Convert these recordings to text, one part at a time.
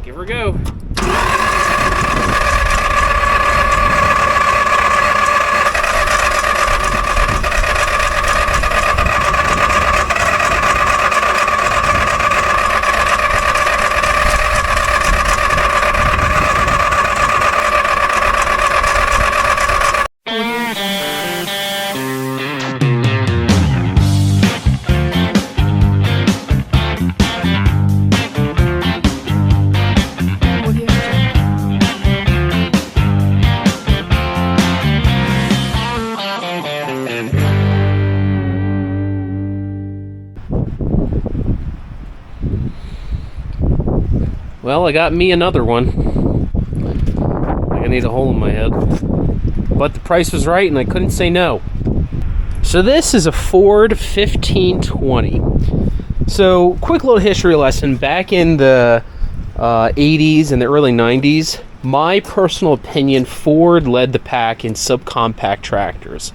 give her a go. Well, I got me another one. I need a hole in my head. But the price was right and I couldn't say no. So this is a Ford 1520. So, quick little history lesson. Back in the 80s and the early 90s, my personal opinion, Ford led the pack in subcompact tractors.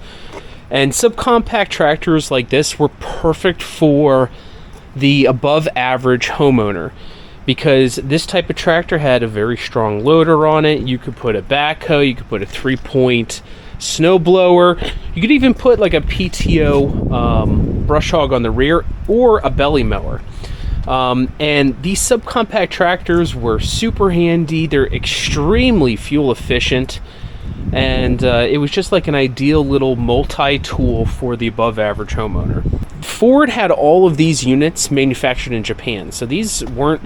And subcompact tractors like this were perfect for the above average homeowner, because this type of tractor had a very strong loader on it. You could put a backhoe, you could put a 3-point snow blower, you could even put like a PTO brush hog on the rear, or a belly mower. And these subcompact tractors were super handy. They're extremely fuel efficient, and it was just like an ideal little multi-tool for the above average homeowner. Ford had all of these units manufactured in Japan, so these weren't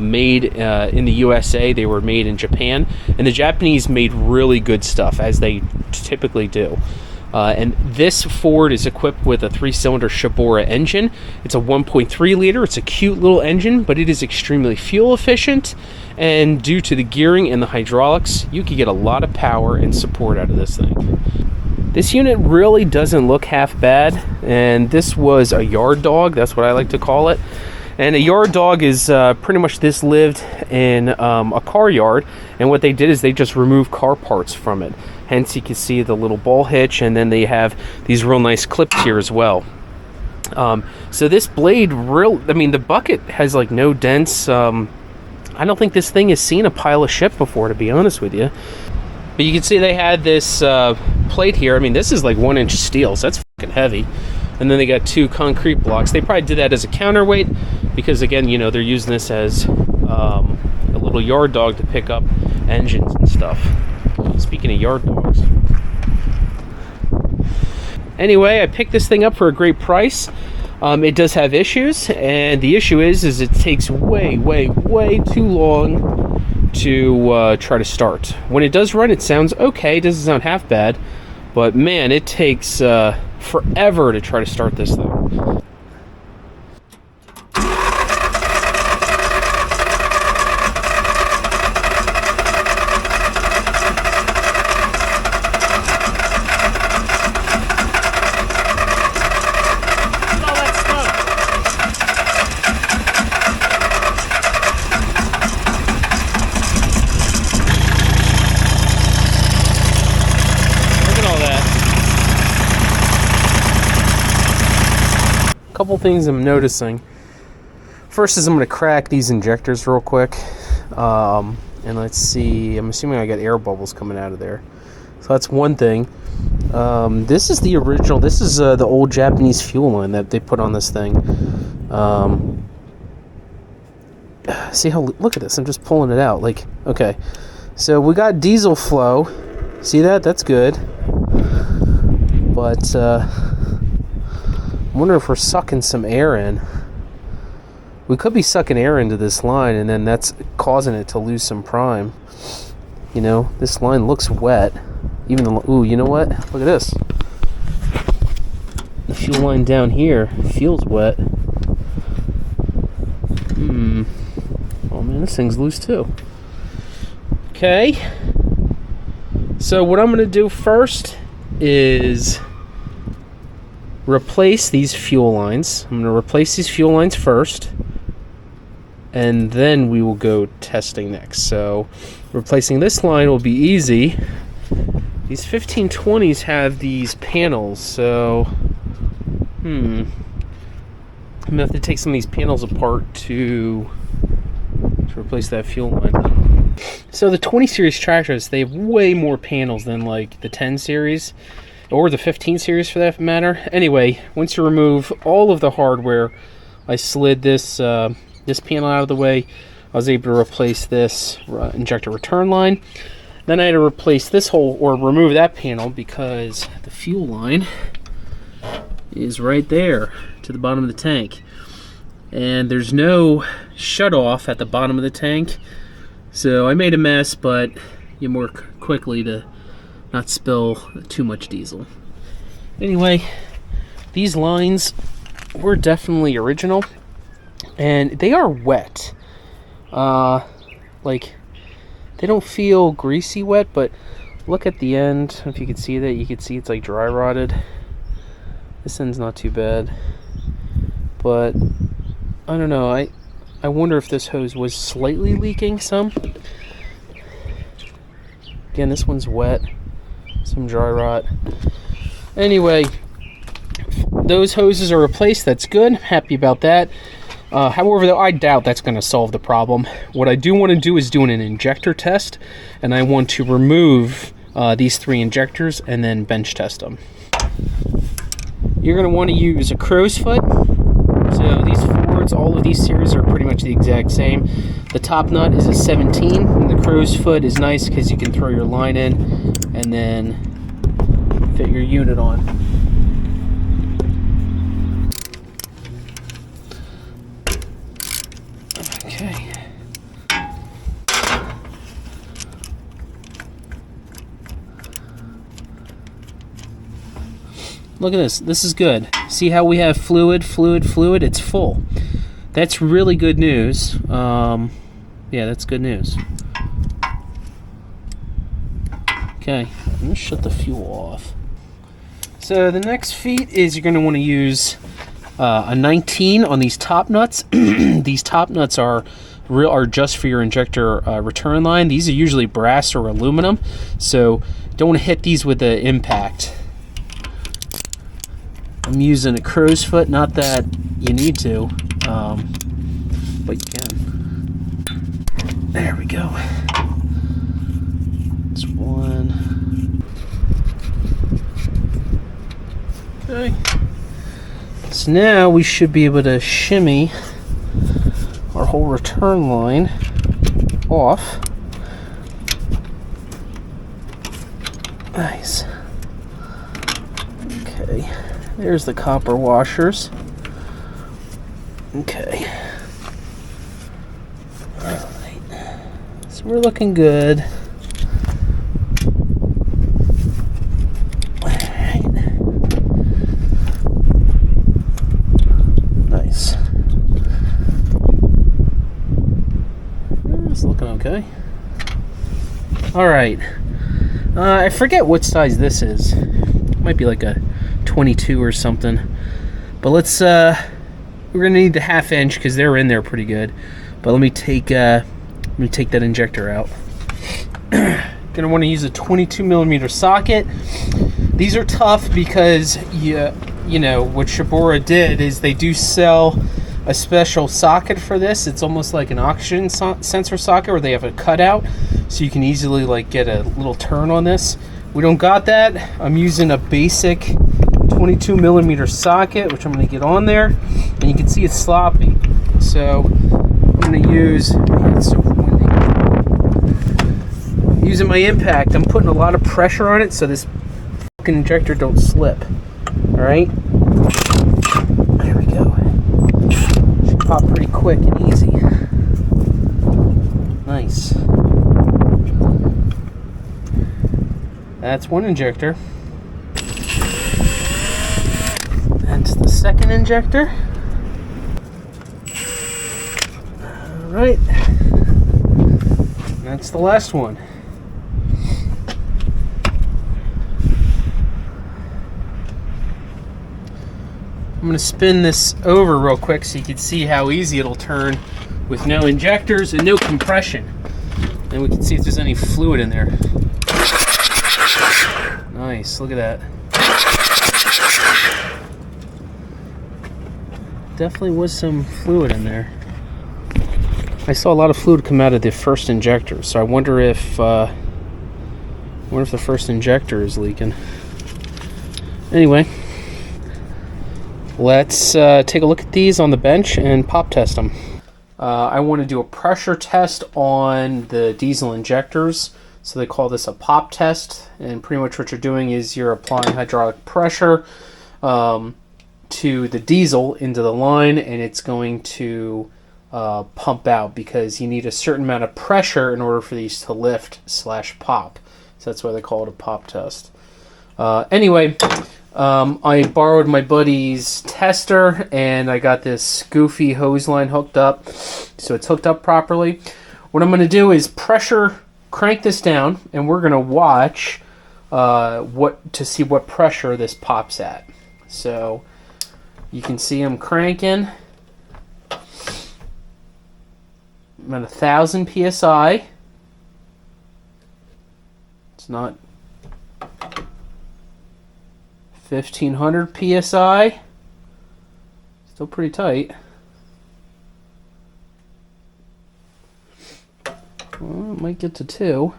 made in the USA. They were made in Japan, and the Japanese made really good stuff, as they typically do. And this Ford is equipped with a 3-cylinder Shibora engine. It's a 1.3 liter. It's a cute little engine, but it is extremely fuel efficient, and due to the gearing and the hydraulics, you can get a lot of power and support out of this thing. This unit really doesn't look half bad, and this was a yard dog. That's what I like to call it. And a yard dog is pretty much, this lived in a car yard, and what they did is they just removed car parts from it. Hence you can see the little ball hitch, and then they have these real nice clips here as well. So this blade, the bucket has like no dents. I don't think this thing has seen a pile of shit before, to be honest with you. But you can see they had this plate here. I mean, this is like 1-inch steel, so that's fucking heavy. And then they got 2 concrete blocks. They probably did that as a counterweight because, again, you know, they're using this as a little yard dog to pick up engines and stuff. Speaking of yard dogs. Anyway, I picked this thing up for a great price. It does have issues, and the issue is it takes way too long to try to start. When it does run, it sounds okay. It doesn't sound half bad, but man, it takes forever to try to start this thing. Couple things I'm noticing. First is I'm going to crack these injectors real quick, and let's see, I'm assuming I got air bubbles coming out of there, so that's one thing. This is the original, this is the old Japanese fuel line that they put on this thing. See how, look at this, I'm just pulling it out, like, okay, so we got diesel flow, see that, that's good, but I wonder if we're sucking some air in. We could be sucking air into this line, and then that's causing it to lose some prime. You know, this line looks wet. Even the, ooh, you know what? Look at this. The fuel line down here feels wet. Oh man, this thing's loose too. Okay. So what I'm going to do first is replace these fuel lines. I'm going to replace these fuel lines first, and then we will go testing next. So replacing this line will be easy. These 1520s have these panels, so I'm going to have to take some of these panels apart to to replace that fuel line. So the 20 series tractors, they have way more panels than like the 10 series or the 15 series for that matter. Anyway, once you remove all of the hardware, I slid this this panel out of the way. I was able to replace this injector return line. Then I had to replace this whole, or remove that panel, because the fuel line is right there to the bottom of the tank. And there's no shut-off at the bottom of the tank. So I made a mess, but you work quickly to not spill too much diesel. Anyway, these lines were definitely original, and they are wet. Like, they don't feel greasy wet, but look at the end. If you can see that, you can see it's like dry rotted. This end's not too bad, but I don't know. I wonder if this hose was slightly leaking some. Again, this one's wet, some dry rot. Anyway, those hoses are replaced. That's good. Happy about that. However, though, I doubt that's going to solve the problem. What I do want to do is do an injector test, and I want to remove these 3 injectors and then bench test them. You're going to want to use a crow's foot. So these Fords, all of these series are pretty much the exact same. The top nut is a 17, and the crow's foot is nice because you can throw your line in and then fit your unit on. Okay. Look at this. This is good. See how we have fluid? It's full. That's really good news. Yeah, that's good news. Okay, I'm going to shut the fuel off. So the next feat is you're going to want to use a 19 on these top nuts. These top nuts are just for your injector return line. These are usually brass or aluminum, so don't want to hit these with the impact. I'm using a crow's foot, not that you need to, but you can. There we go. That's one. Okay. So now we should be able to shimmy our whole return line off. Nice. Okay. There's the copper washers. Okay. Alright. So we're looking good. Alright. Nice. It's looking okay. Alright. I forget what size this is. It might be like a 22 or something, but let's we're gonna need the 1/2 inch because they're in there pretty good. But let me take that injector out. Gonna want to use a 22mm socket. These are tough because you know what Shibura did is they do sell a special socket for this. It's almost like an oxygen sensor socket where they have a cutout, so you can easily like get a little turn on this. We don't got that. I'm using a basic 22mm socket, which I'm going to get on there, and you can see it's sloppy. So I'm going to use, it's so windy. Using my impact, I'm putting a lot of pressure on it so this fucking injector don't slip. All right, there we go. Should pop pretty quick and easy. Nice. That's one injector. And the second injector. All right. That's the last one. I'm going to spin this over real quick so you can see how easy it'll turn with no injectors and no compression. And we can see if there's any fluid in there. Nice, look at that. Definitely was some fluid in there. I saw a lot of fluid come out of the first injector, so I wonder if the first injector is leaking. Anyway, let's take a look at these on the bench and pop test them. I want to do a pressure test on the diesel injectors. So they call this a pop test, and pretty much what you're doing is you're applying hydraulic pressure to the diesel into the line, and it's going to pump out because you need a certain amount of pressure in order for these to lift / pop. So that's why they call it a pop test. Anyway, I borrowed my buddy's tester, and I got this goofy hose line hooked up, so it's hooked up properly. What I'm going to do is crank this down, and we're going to watch to see what pressure this pops at. So you can see I'm cranking. I'm at 1,000 psi. It's not 1,500 psi. Still pretty tight. Well, it might get to 2.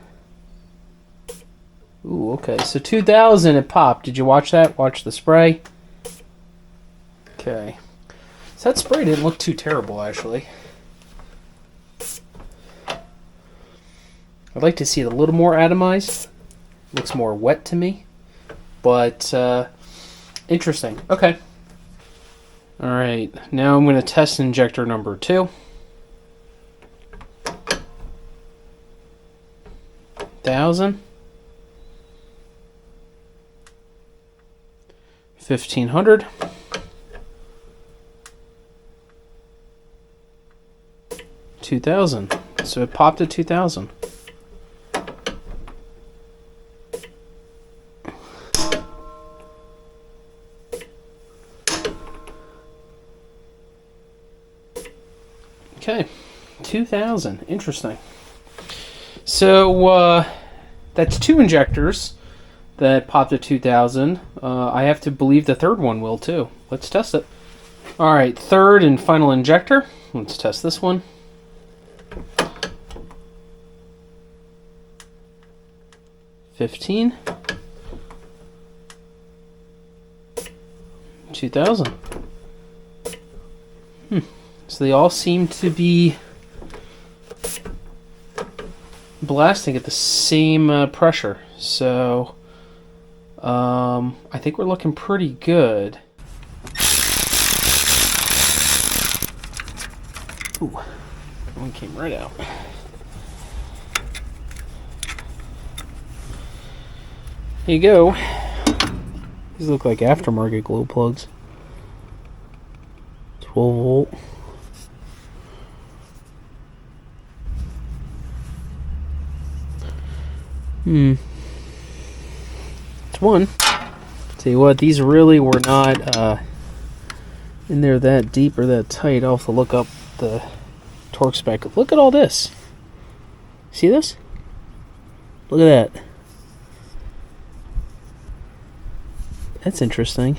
Ooh, okay. So 2,000 it popped. Did you watch that? Watch the spray. Okay. So that spray didn't look too terrible, actually. I'd like to see it a little more atomized. Looks more wet to me. But, interesting. Okay. Alright. Now I'm going to test injector number 2. 1,000. 1,500. 2,000. So it popped at 2,000. Okay, 2,000. Interesting. So that's 2 injectors that popped at 2,000. I have to believe the third one will too. Let's test it. All right, third and final injector. Let's test this one. $15. 2,000. So they all seem to be blasting at the same pressure. So I think we're looking pretty good. Ooh, one came right out. Here you go. These look like aftermarket glow plugs. 12 volt. It's one. Tell you what, these really were not in there that deep or that tight. I'll have to look up the torque spec. Look at all this. See this? Look at that. That's interesting.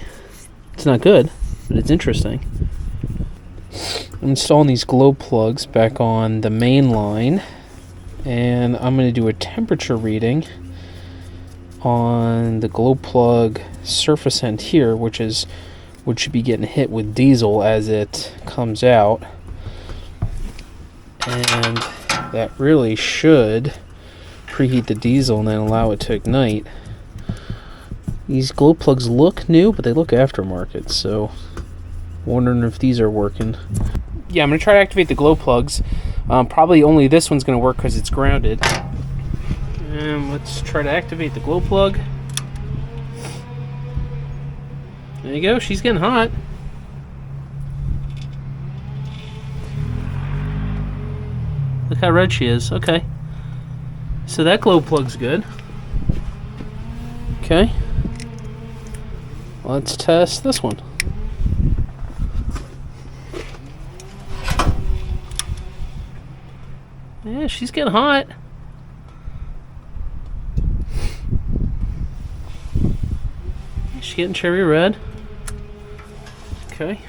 It's not good, but it's interesting. I'm installing these glow plugs back on the main line, and I'm going to do a temperature reading on the glow plug surface end here, which should be getting hit with diesel as it comes out, and that really should preheat the diesel and then allow it to ignite. These glow plugs look new, but they look aftermarket, so wondering if these are working. Yeah, I'm going to try to activate the glow plugs. Probably only this one's going to work because it's grounded. And let's try to activate the glow plug. There you go, she's getting hot. Look how red she is. Okay. So that glow plug's good. Okay. Let's test this one. Yeah, she's getting hot. She's getting cherry red. Okay.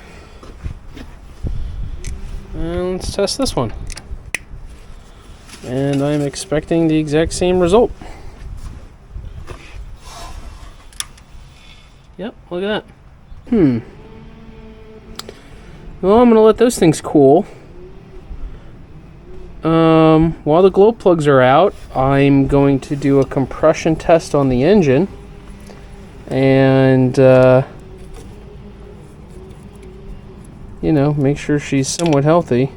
And let's test this one. and I'm expecting the exact same result. Yep, look at that. Well, I'm going to let those things cool. While the glow plugs are out, I'm going to do a compression test on the engine. And, make sure she's somewhat healthy.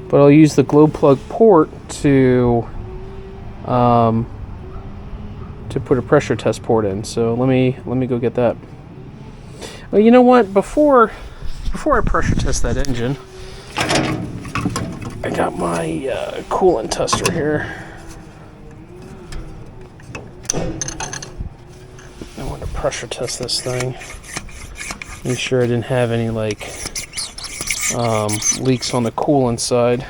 But I'll use the glow plug port to put a pressure test port in. So let me go get that. Well, you know what? Before I pressure test that engine, I got my coolant tester here. I want to pressure test this thing. Make sure I didn't have any leaks on the coolant side.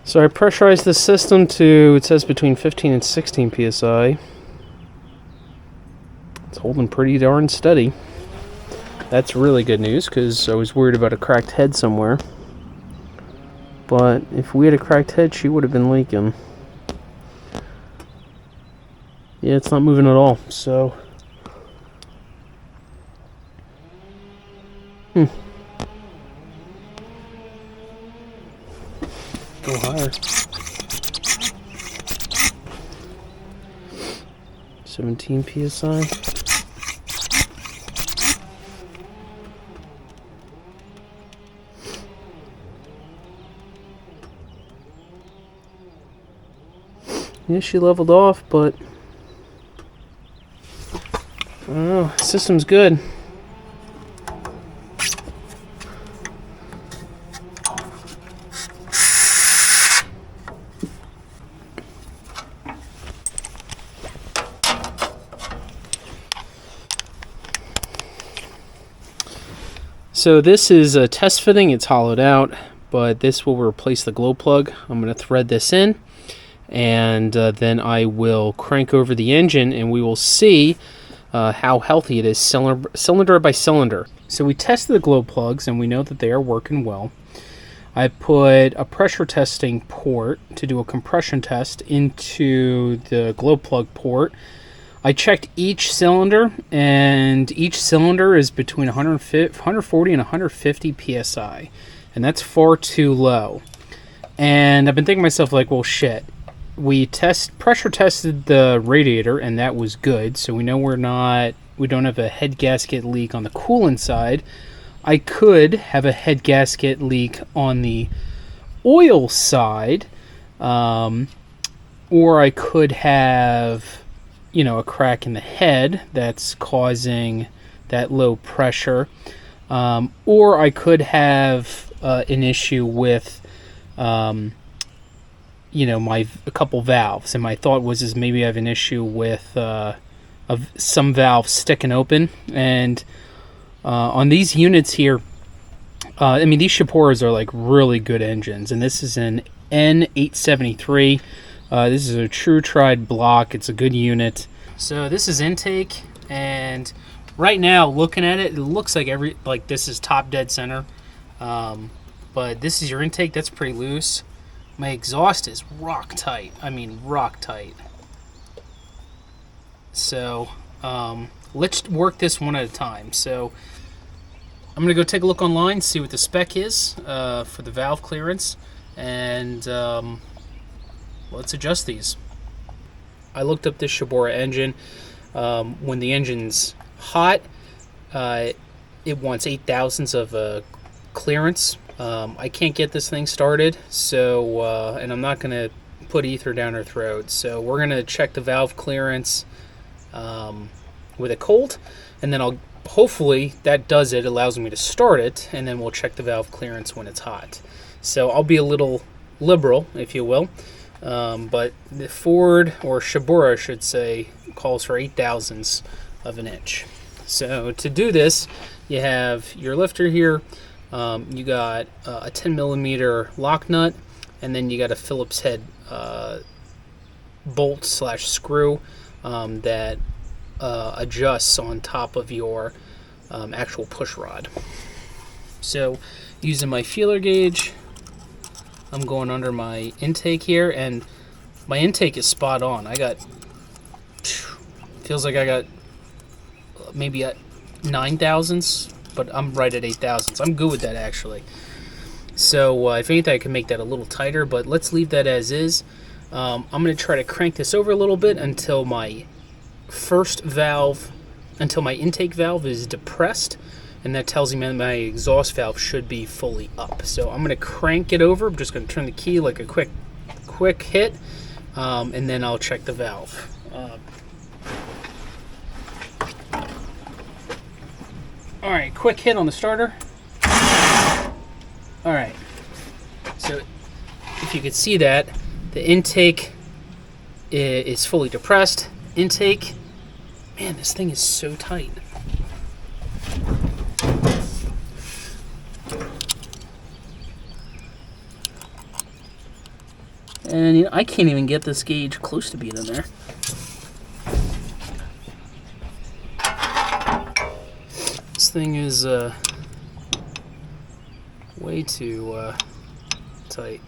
So I pressurized the system to, it says between 15 and 16 psi. It's holding pretty darn steady. That's really good news, because I was worried about a cracked head somewhere. But if we had a cracked head, she would have been leaking. Yeah, it's not moving at all, so... Go higher. 17 psi. Yeah, she leveled off, but I don't know. System's good. So this is a test fitting. It's hollowed out, but this will replace the glow plug. I'm going to thread this in, and then I will crank over the engine, and we will see how healthy it is cylinder by cylinder. So we tested the glow plugs, and we know that they are working well. I put a pressure testing port to do a compression test into the glow plug port. I checked each cylinder, and each cylinder is between 140 and 150 psi, and that's far too low. And I've been thinking to myself, well, shit. We pressure tested the radiator, and that was good, so we know we don't have a head gasket leak on the coolant side. I could have a head gasket leak on the oil side, or I could have a crack in the head that's causing that low pressure, or I could have an issue with a couple valves, and my thought was maybe I have an issue with some valves sticking open. And on these units here, these Shaporas are really good engines, and this is an N873. This is a true tried block. It's a good unit. So this is intake, and right now looking at it, it looks like this is top dead center. But this is your intake. That's pretty loose. My exhaust is rock tight. Rock tight. So let's work this one at a time. So I'm gonna go take a look online, see what the spec is for the valve clearance, and let's adjust these. I looked up this Shibora engine. When the engine's hot, it wants 0.008 of clearance. I can't get this thing started, so and I'm not going to put ether down her throat. So we're going to check the valve clearance with it cold, and then hopefully that does it, allows me to start it, and then we'll check the valve clearance when it's hot. So I'll be a little liberal, if you will. But the Ford, or Shibora I should say, calls for 0.008 of an inch. So to do this, you have your lifter here. You got a 10 millimeter lock nut. and then you got a Phillips head bolt slash screw that adjusts on top of your actual push rod. So using my feeler gauge, I'm going under my intake here, and my intake is spot on. Feels like I got maybe at 9 thousandths, but I'm right at 8 thousandths. I'm good with that, actually. So if anything, I can make that a little tighter, but let's leave that as is. I'm going to try to crank this over a little bit until my intake valve is depressed, and that tells me my exhaust valve should be fully up. So I'm going to crank it over. I'm just going to turn the key like a quick hit, and then I'll check the valve. All right, quick hit on the starter. All right, so if you could see that, the intake is fully depressed. Intake, man, this thing is so tight. And I can't even get this gauge close to being in there. This thing is way too tight.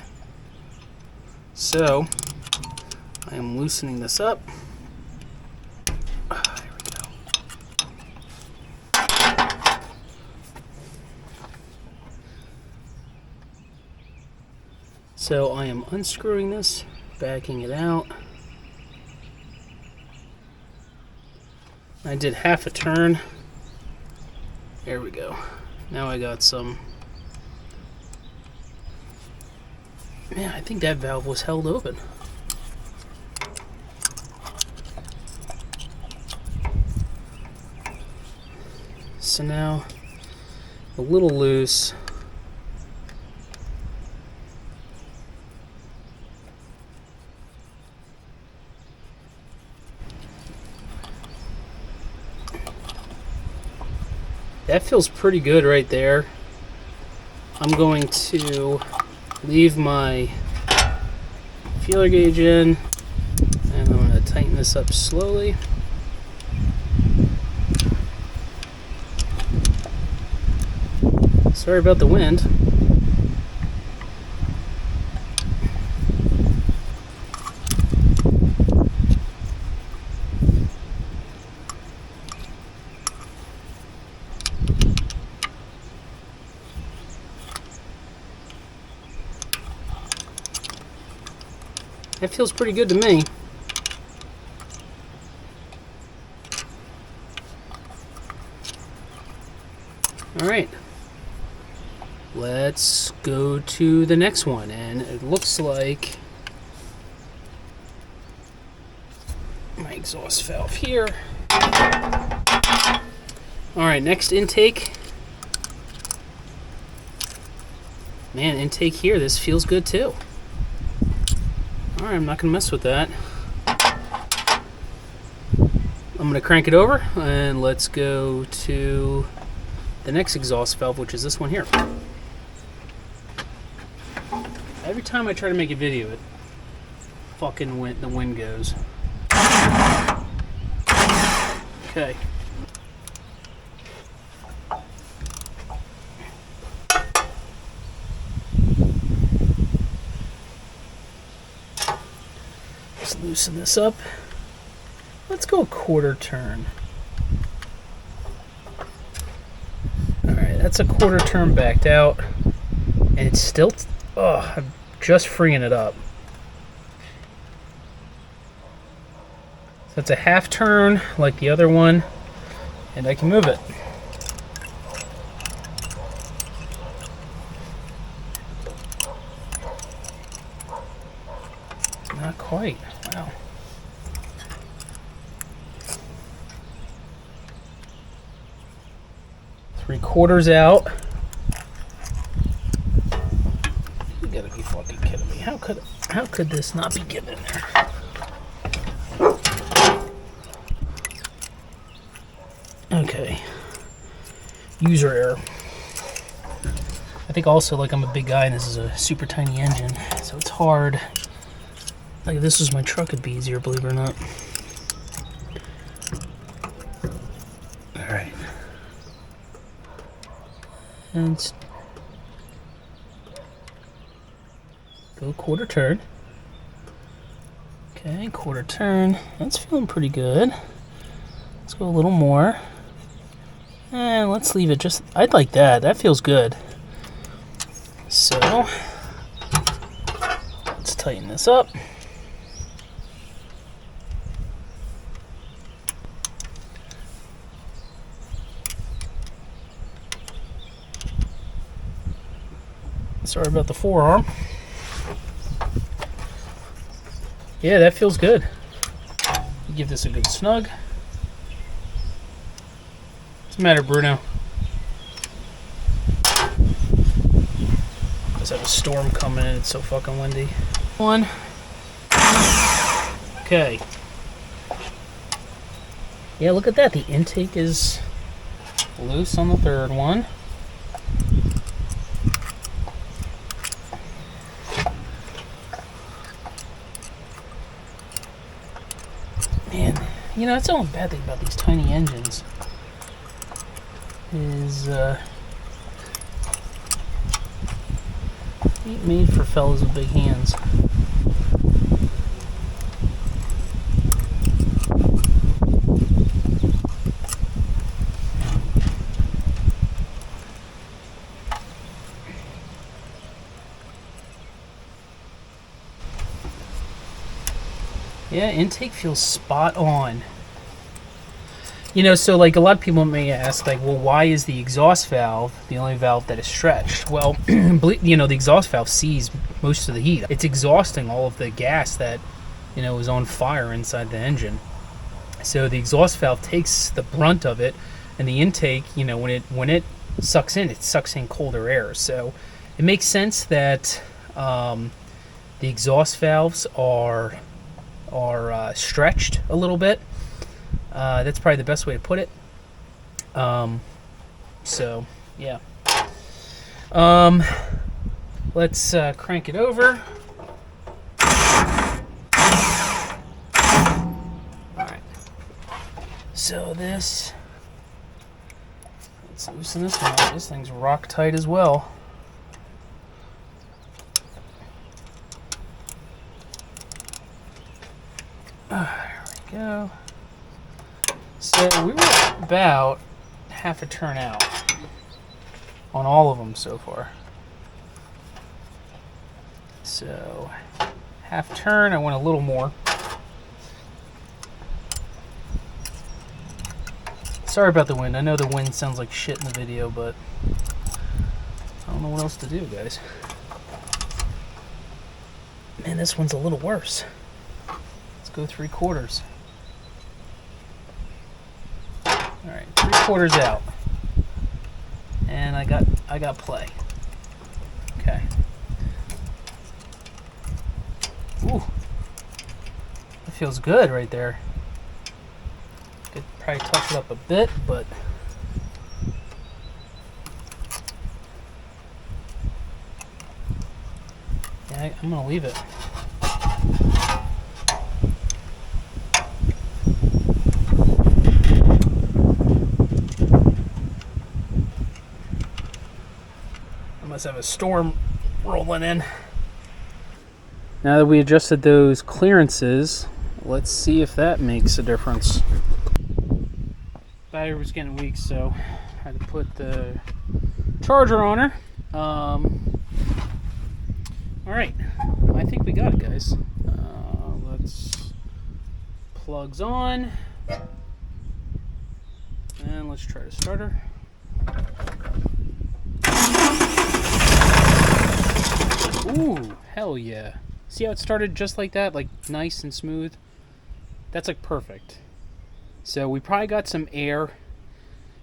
So I am loosening this up. There we go. So I am unscrewing this, backing it out. I did half a turn. There we go. Now I got some. Man, I think that valve was held open. So now, a little loose. That feels pretty good right there. I'm going to leave my feeler gauge in, and I'm going to tighten this up slowly. Sorry about the wind. That feels pretty good to me. All right, let's go to the next one, and it looks like my exhaust valve here. All right, next intake. Man, intake here, this feels good too. All right, I'm not gonna mess with that. I'm gonna crank it over, and let's go to the next exhaust valve, which is this one here. Every time I try to make a video, it fucking the wind goes. Okay. Let's loosen this up. Let's go a quarter turn. Alright, that's a quarter turn backed out. And it's still... oh, I'm just freeing it up. So it's a half turn like the other one, and I can move it. Not quite. Wow. Three-quarters out. You gotta be fucking kidding me. How could this not be getting in there? Okay. User error. I think also, like, I'm a big guy and this is a super tiny engine, so it's hard. Like, if this was my truck, it'd be easier, believe it or not. Alright. And go quarter turn. Okay, quarter turn. That's feeling pretty good. Let's go a little more. And let's leave it just... I'd like that. That feels good. So, let's tighten this up. Sorry about the forearm. Yeah, that feels good. Give this a good snug. What's the matter, Bruno? Just have a storm coming in. It's so fucking windy. One. Okay. Yeah, look at that. The intake is loose on the third one. Man, you know, that's the only bad thing about these tiny engines is ain't made for fellas with big hands. Yeah, intake feels spot on. You know, so like a lot of people may ask, like, well, why is the exhaust valve the only valve that is stretched? Well, you know, the exhaust valve sees most of the heat. It's exhausting all of the gas that, you know, is on fire inside the engine. So the exhaust valve takes the brunt of it, and the intake, you know, when it sucks in colder air. So it makes sense that the exhaust valves are stretched a little bit. That's probably the best way to put it. So yeah. Let's crank it over. Alright. So let's loosen this one up. This thing's rock tight as well. There we go. So we were about half a turn out on all of them so far. So half turn, I want a little more. Sorry about the wind. I know the wind sounds like shit in the video, but I don't know what else to do, guys. Man, this one's a little worse. Let's go 3/4. Alright, 3/4 out. And I got play. Okay. Ooh. That feels good right there. Could probably touch it up a bit, but yeah, I'm gonna leave it. Must have a storm rolling in. Now that we adjusted those clearances, let's see if that makes a difference. Battery was getting weak, so I had to put the charger on her. Alright, I think we got it, guys. Let's plugs on, and let's try to start her. Ooh, hell yeah. See how it started just like that? Like nice and smooth? That's like perfect. So we probably got some air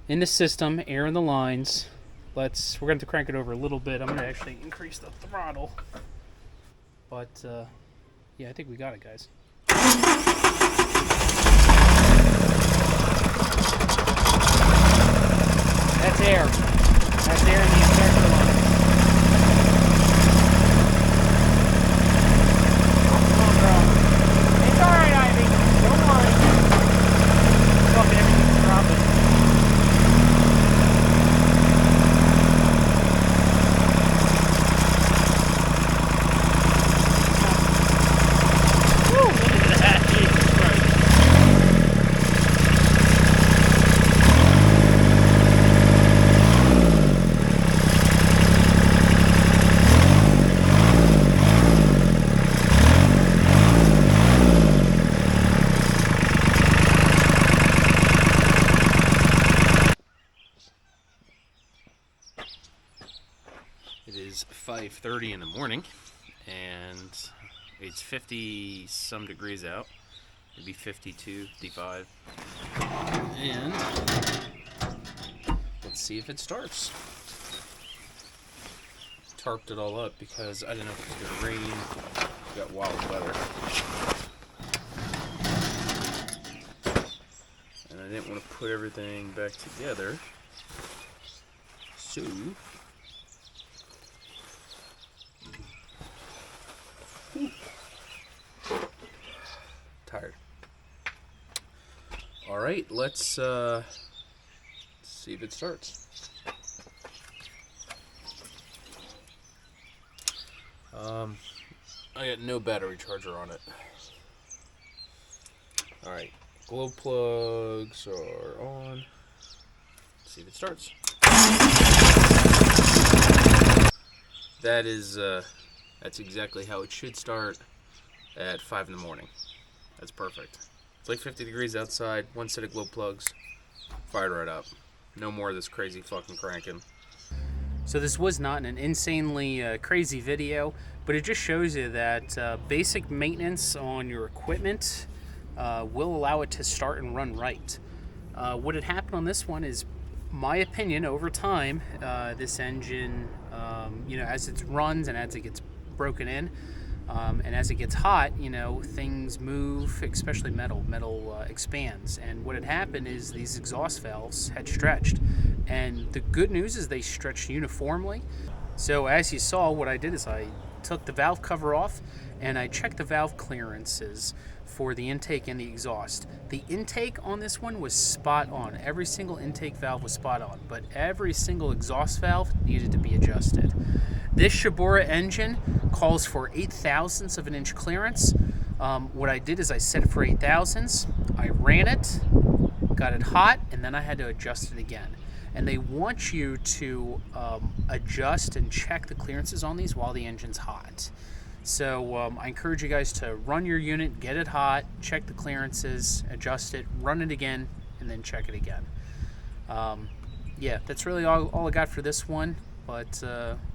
in the system, air in the lines. We're going to have to crank it over a little bit. I'm going to actually increase the throttle. But, yeah, I think we got it, guys. That's air. That's air in the injector line. 5:30 in the morning, and it's 50 some degrees out, maybe 52, 55, and let's see if it starts. Tarped it all up because I didn't know if it was going to rain. We got wild weather. And I didn't want to put everything back together. So, tired. All right, let's see if it starts. I got no battery charger on it. All right, glow plugs are on. Let's see if it starts. That's exactly how it should start at 5 in the morning. That's perfect. It's like 50 degrees outside, one set of glow plugs, fired right up. No more of this crazy fucking cranking. So this was not an insanely crazy video, but it just shows you that basic maintenance on your equipment will allow it to start and run right. What had happened on this one is, my opinion, over time, this engine, as it runs and as it gets broken in, and as it gets hot, things move, especially metal. Metal expands. And what had happened is these exhaust valves had stretched. And the good news is they stretched uniformly. So as you saw, what I did is I took the valve cover off and I checked the valve clearances for the intake and the exhaust. The intake on this one was spot on. Every single intake valve was spot on, but every single exhaust valve needed to be adjusted. This Shibura engine calls for 0.008 of an inch clearance. What I did is I set it for 0.008. I ran it, got it hot, and then I had to adjust it again. And they want you to adjust and check the clearances on these while the engine's hot. So I encourage you guys to run your unit, get it hot, check the clearances, adjust it, run it again, and then check it again. Yeah, that's really all I got for this one, but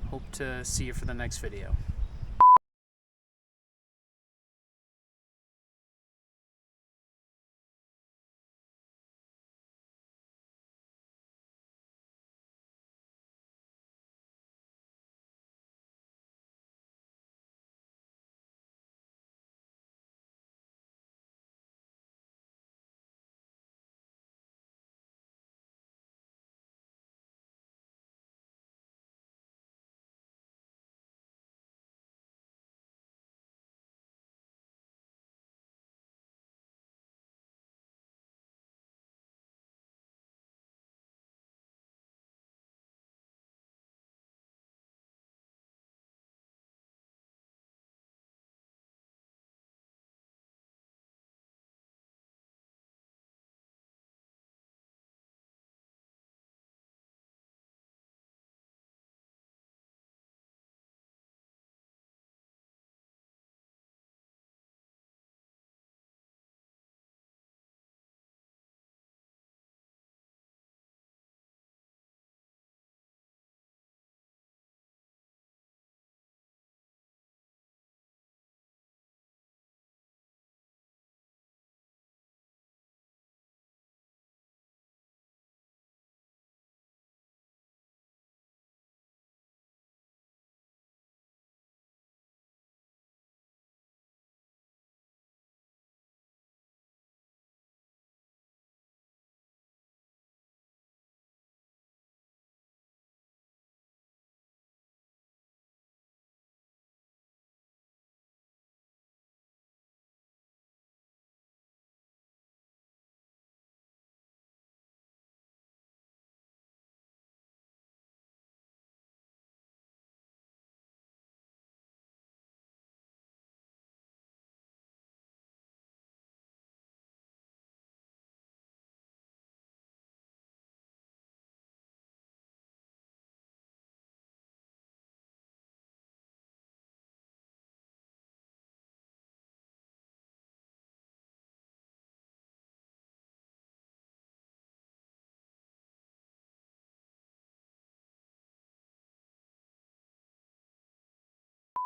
hope to see you for the next video.